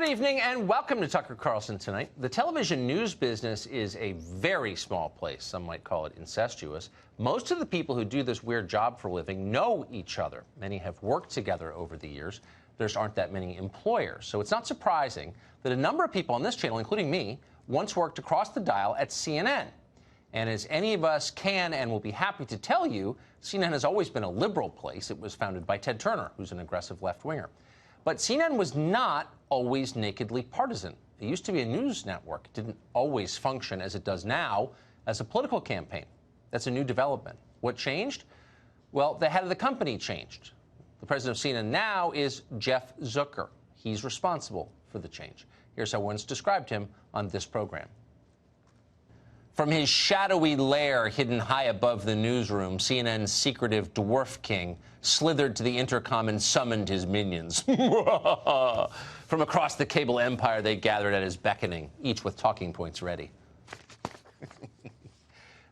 Good evening and welcome to Tucker Carlson Tonight. The television news business is a very small place. Some might call it incestuous. Most of the people who do this weird job for a living know each other. Many have worked together over the years. There just aren't that many employers. So it's not surprising that a number of people on this channel, including me, once worked across the dial at CNN. And as any of us can and will be happy to tell you, CNN has always been a liberal place. It was founded by Ted Turner, who's an aggressive left-winger. But CNN was not always nakedly partisan. It used to be a news network. It didn't always function as it does now as a political campaign. That's a new development. What changed? Well, the head of the company changed. The president of CNN now is Jeff Zucker. He's responsible for the change. Here's how once described him on this program. From his shadowy lair hidden high above the newsroom, CNN's secretive dwarf king slithered to the intercom and summoned his minions. From across the cable empire, they gathered at his beckoning, each with talking points ready.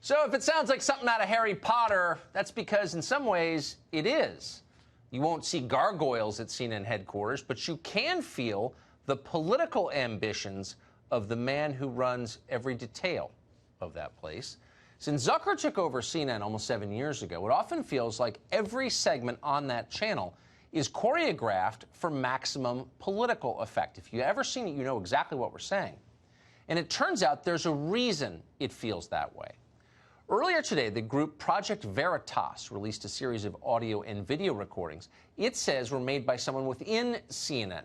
So if it sounds like something out of Harry Potter, that's because in some ways it is. You won't see gargoyles at CNN headquarters, but you can feel the political ambitions of the man who runs every detail of that place. Since Zucker took over CNN almost 7 years ago, it often feels like every segment on that channel is choreographed for maximum political effect. If you've ever seen it, you know exactly what we're saying. And it turns out there's a reason it feels that way. Earlier today, the group Project Veritas released a series of audio and video recordings it says were made by someone within CNN.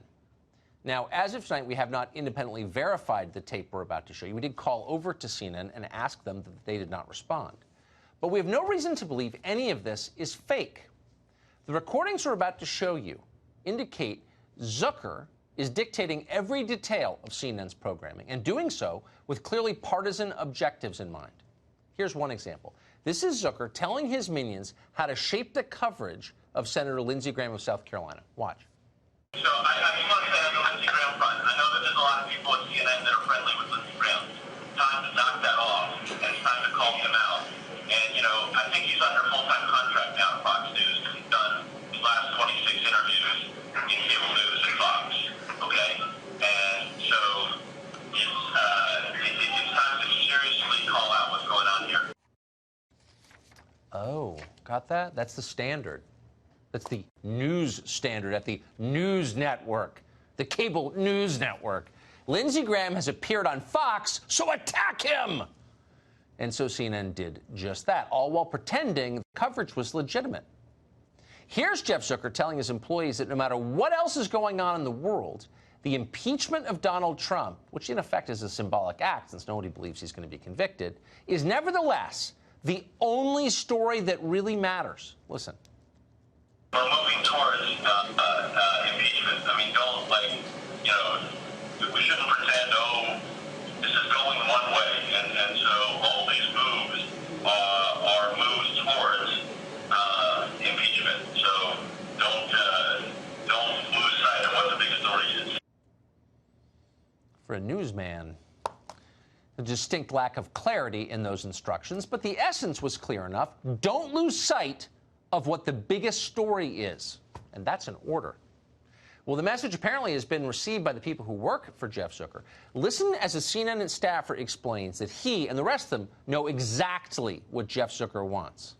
Now, as of tonight, we have not independently verified the tape we're about to show you. We did call over to CNN and ask them that they did not respond. But we have no reason to believe any of this is fake. The recordings we're about to show you indicate Zucker is dictating every detail of CNN's programming and doing so with clearly partisan objectives in mind. Here's one example. This is Zucker telling his minions how to shape the coverage of Senator Lindsey Graham of South Carolina. Watch. So I just want to say on the Lindsey Graham front, I know that there's a lot of people at CNN that are friendly with Lindsey Graham. Time to knock that off, and it's time to call him out. And, you know, I think he's under full-time contract now at Fox News. He's done his last 26 interviews in cable news at Fox, okay? And so it's time to seriously call out what's going on here. Oh, got that? That's the standard. That's the news standard at the news network, the cable news network. Lindsey Graham has appeared on Fox, so attack him! And so CNN did just that, all while pretending the coverage was legitimate. Here's Jeff Zucker telling his employees that no matter what else is going on in the world, the impeachment of Donald Trump, which in effect is a symbolic act since nobody believes he's going to be convicted, is nevertheless the only story that really matters. Listen. We're moving towards impeachment. I mean, don't, you know, we shouldn't pretend, oh, this is going one way, and so all these moves are moves towards impeachment. So don't lose sight of what the big story is. For a newsman, a distinct lack of clarity in those instructions, but the essence was clear enough. Don't lose sight of what the biggest story is, and that's an order. Well, the message apparently has been received by the people who work for Jeff Zucker. Listen as a CNN staffer explains that he and the rest of them know exactly what Jeff Zucker wants.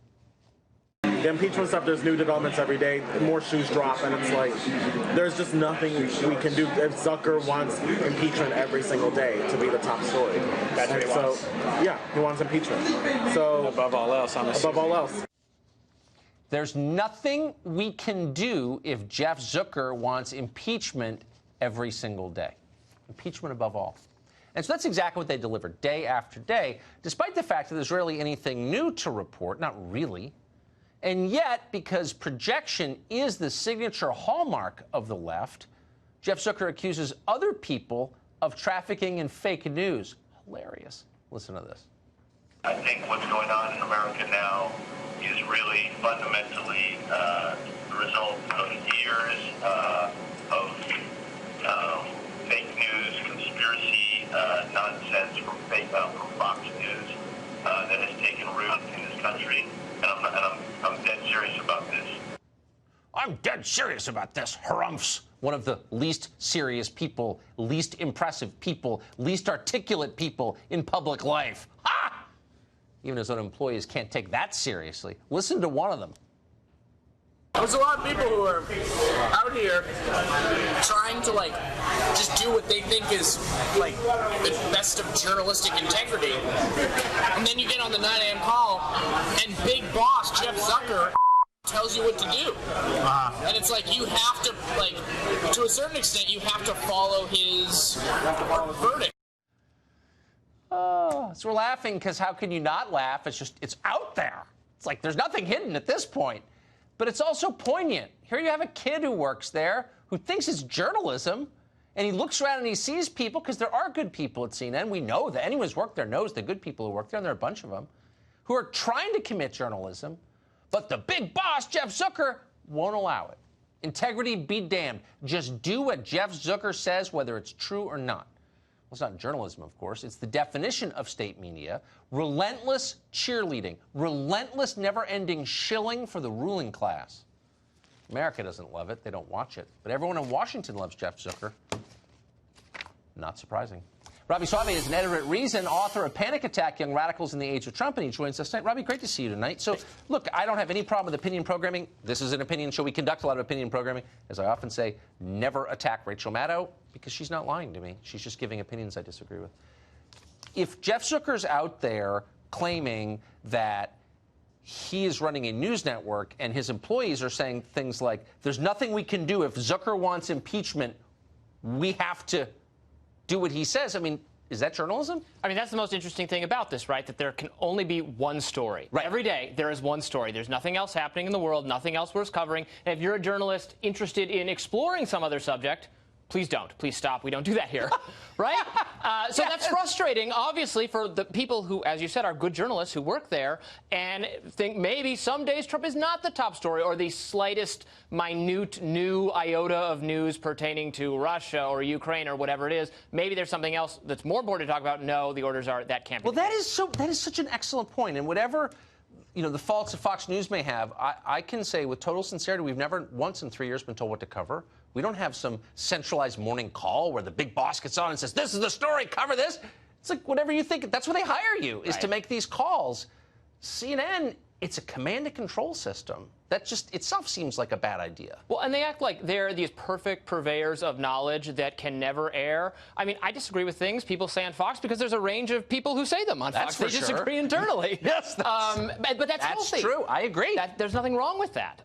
The impeachment stuff, there's new developments every day, more shoes drop, and it's like, there's just nothing we can do. If Zucker wants impeachment every single day to be the top story. That's what he wants. Yeah, he wants impeachment. So above all else, I'm above all else. There's nothing we can do if Jeff Zucker wants impeachment every single day. Impeachment above all. And so that's exactly what they delivered day after day, despite the fact that there's rarely anything new to report, not really. And yet, because projection is the signature hallmark of the left, Jeff Zucker accuses other people of trafficking in fake news. Hilarious. Listen to this. I think what's going on in America now is really fundamentally the result of years of fake news, conspiracy nonsense from Fox News that has taken root in this country, and I'm dead serious about this. I'm dead serious about this, harumphs. One of the least serious people, least impressive people, least articulate people in public life. Ha! Even his own employees can't take that seriously. Listen to one of them. There's a lot of people who are out here trying to, like, just do what they think is, like, the best of journalistic integrity. And then you get on the 9 a.m. call, and big boss Jeff Zucker tells you what to do. And it's like you have to, like, to a certain extent, you have to follow his verdict. Oh, so we're laughing because how can you not laugh? It's out there. It's like there's nothing hidden at this point. But it's also poignant. Here you have a kid who works there who thinks it's journalism, and he looks around and he sees people, because there are good people at CNN. We know that. Anyone who's worked there knows the good people who work there, and there are a bunch of them, who are trying to commit journalism, but the big boss, Jeff Zucker, won't allow it. Integrity be damned. Just do what Jeff Zucker says, whether it's true or not. Well, it's not journalism, of course. It's the definition of state media. Relentless cheerleading. Relentless, never-ending shilling for the ruling class. America doesn't love it. They don't watch it. But everyone in Washington loves Jeff Zucker. Not surprising. Robbie Suave is an editor at Reason, author of Panic Attack, Young Radicals in the Age of Trump, and he joins us tonight. Robbie, great to see you tonight. So, look, I don't have any problem with opinion programming. This is an opinion show. We conduct a lot of opinion programming. As I often say, never attack Rachel Maddow, because she's not lying to me. She's just giving opinions I disagree with. If Jeff Zucker's out there claiming that he is running a news network and his employees are saying things like, there's nothing we can do. If Zucker wants impeachment, we have to do what he says. I mean, is that journalism? I mean, that's the most interesting thing about this, right? That there can only be one story. Right. Every day, there is one story. There's nothing else happening in the world, nothing else worth covering. And if you're a journalist interested in exploring some other subject, please don't. Please stop. We don't do that here, right? So that's frustrating, obviously, for the people who, as you said, are good journalists who work there and think maybe some days Trump is not the top story or the slightest minute new iota of news pertaining to Russia or Ukraine or whatever it is. Maybe there's something else that's more important to talk about. No, the orders are that can't be. Well, that is such an excellent point. And whatever, you know, the faults of Fox News may have, I can say with total sincerity, we've never once in 3 years been told what to cover. We don't have some centralized morning call where the big boss gets on and says, this is the story, cover this. It's like whatever you think. That's what they hire you, is to make these calls. CNN, it's a command and control system. That just itself seems like a bad idea. Well, and they act like they're these perfect purveyors of knowledge that can never err. I mean, I disagree with things people say on Fox because there's a range of people who say them on Fox. They disagree internally. Yes, but that's healthy. That's true. I agree. There's nothing wrong with that.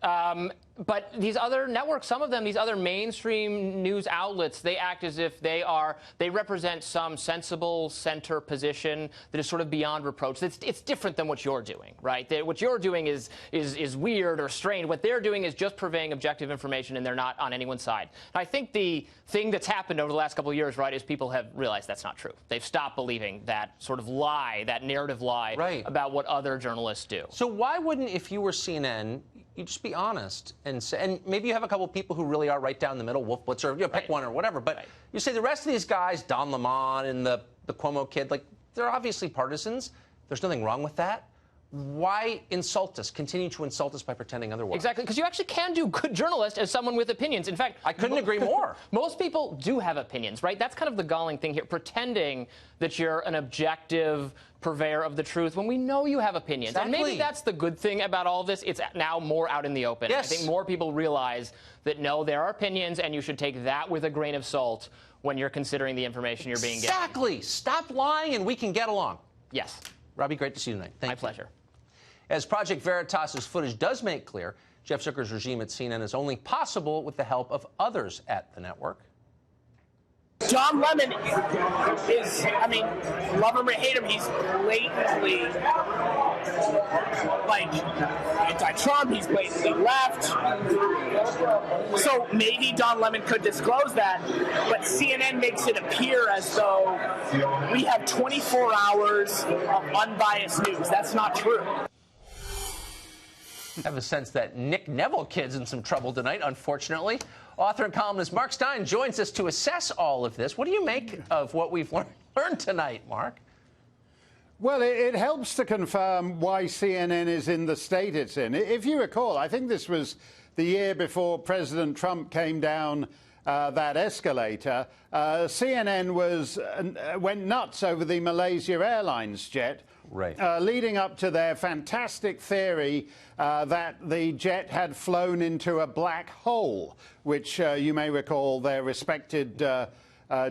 But these other networks, some of them, these other mainstream news outlets, they act as if they represent some sensible center position that is sort of beyond reproach. It's different than what you're doing, right? What you're doing is weird or strained. What they're doing is just purveying objective information, and they're not on anyone's side. And I think the thing that's happened over the last couple of years, right, is people have realized that's not true. They've stopped believing that sort of lie, that narrative lie about what other journalists do. So why wouldn't, if you were CNN, you just be honest and say, and maybe you have a couple of people who really are right down the middle, Wolf Blitzer, you know, pick one or whatever, but you say the rest of these guys, Don Lemon and the Cuomo kid, like, they're obviously partisans. There's nothing wrong with that. Why insult us? Continue to insult us by pretending otherwise. Exactly, because you actually can do good journalist as someone with opinions. In fact, I couldn't agree more. Most people do have opinions, right? That's kind of the galling thing here, pretending that you're an objective purveyor of the truth when we know you have opinions. Exactly. And maybe that's the good thing about all of this. It's now more out in the open. Yes. I think more people realize that, no, there are opinions, and you should take that with a grain of salt when you're considering the information you're being given. Exactly. Stop lying, and we can get along. Yes. Robbie, great to see you tonight. Thank you. My pleasure. As Project Veritas's footage does make clear, Jeff Zucker's regime at CNN is only possible with the help of others at the network. Don Lemon is, I mean, love him or hate him, he's blatantly, like, anti-Trump, he's blatantly left. So maybe Don Lemon could disclose that, but CNN makes it appear as though we have 24 hours of unbiased news. That's not true. I have a sense that Nick Neville kid's in some trouble tonight, unfortunately. Author and columnist Mark Steyn joins us to assess all of this. What do you make of what we've learned tonight, Mark? Well, it helps to confirm why CNN is in the state it's in. If you recall, I think this was the year before President Trump came down that escalator. CNN went nuts over the Malaysia Airlines jet, right, leading up to their fantastic theory that the jet had flown into a black hole, which you may recall their respected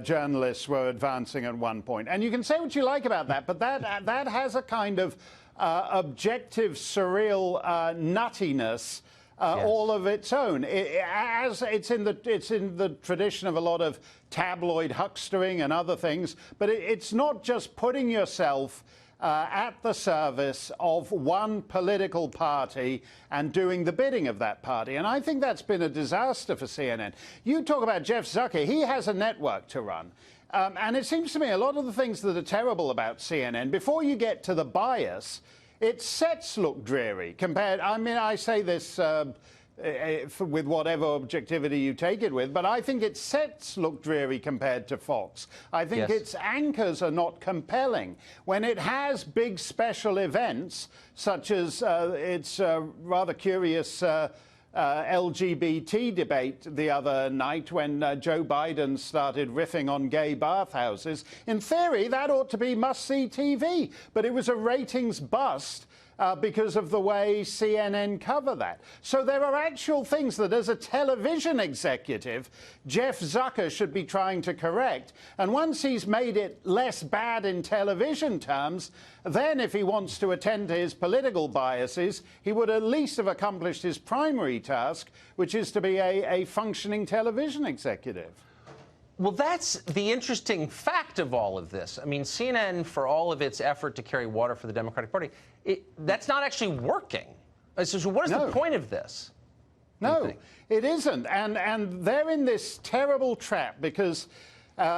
journalists were advancing at one point. And you can say what you like about that, but that has a kind of objective, surreal nuttiness all of its own. It's in the tradition of a lot of tabloid huckstering and other things, but it's not just putting yourself at the service of one political party and doing the bidding of that party. And I think that's been a disaster for CNN. You talk about Jeff Zucker. He has a network to run. And it seems to me a lot of the things that are terrible about CNN, before you get to the bias, its sets look dreary compared. I mean, I say this with whatever objectivity you take it with, but I think its sets look dreary compared to Fox. I think its anchors are not compelling. When it has big special events, such as its rather curious LGBT debate the other night when Joe Biden started riffing on gay bathhouses, in theory, that ought to be must-see TV, but it was a ratings bust because of the way CNN cover that. So there are actual things that, as a television executive, Jeff Zucker should be trying to correct. And once he's made it less bad in television terms, then if he wants to attend to his political biases, he would at least have accomplished his primary task, which is to be a functioning television executive. Well, that's the interesting fact of all of this. I mean, CNN, for all of its effort to carry water for the Democratic Party, that's not actually working. So what is the point of this? No, it isn't. And they're in this terrible trap because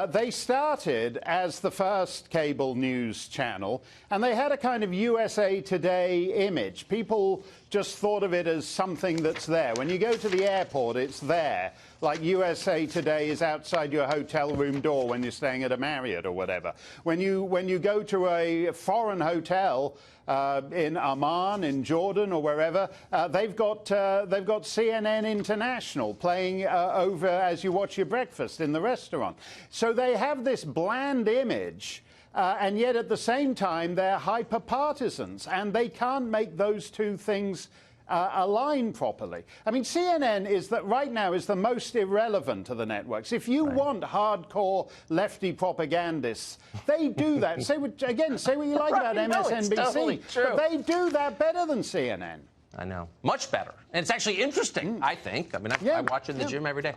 they started as the first cable news channel, and they had a kind of USA Today image. People just thought of it as something that's there. When you go to the airport, it's there. Like USA Today is outside your hotel room door when you're staying at a Marriott or whatever. When you go to a foreign hotel in Amman, in Jordan, or wherever, they've got CNN International playing over as you watch your breakfast in the restaurant. So they have this bland image. And yet, at the same time, they're hyper-partisans, and they can't make those two things align properly. I mean, CNN right now is the most irrelevant of the networks. If you want hardcore lefty propagandists, they do that. Say what you like about MSNBC, it's totally true. But they do that better than CNN. I know, much better, and it's actually interesting. I think. I mean, I watch in the gym every day.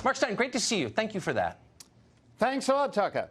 Mark Stein, great to see you. Thank you for that. Thanks a lot, Tucker.